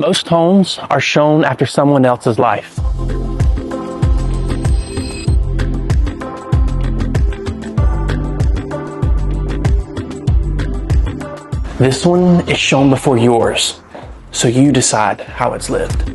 Most homes are shown after someone else's life. This one is shown before yours, so you decide how it's lived.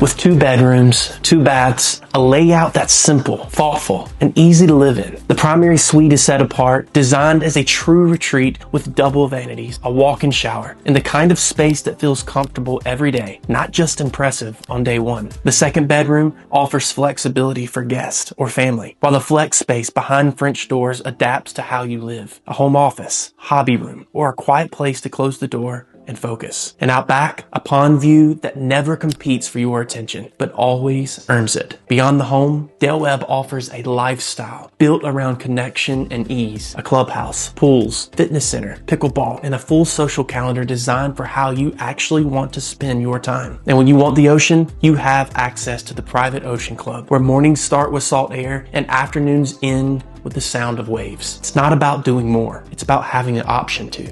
With 2 bedrooms, 2 baths, a layout that's simple, thoughtful, and easy to live in. The primary suite is set apart, designed as a true retreat with double vanities, a walk-in shower, and the kind of space that feels comfortable every day, not just impressive on day one. The second bedroom offers flexibility for guests or family, while the flex space behind French doors adapts to how you live. A home office, hobby room, or a quiet place to close the door and focus. And out back, a pond view that never competes for your attention, but always earns it. Beyond the home, Del Webb offers a lifestyle built around connection and ease. A clubhouse, pools, fitness center, pickleball, and a full social calendar designed for how you actually want to spend your time. And when you want the ocean, you have access to the private ocean club, where mornings start with salt air and afternoons end with the sound of waves. It's not about doing more. It's about having an option to.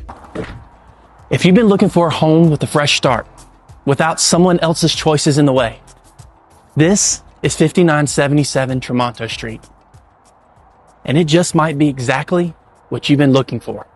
If you've been looking for a home with a fresh start, without someone else's choices in the way, this is 5977 Tramonto Street. And it just might be exactly what you've been looking for.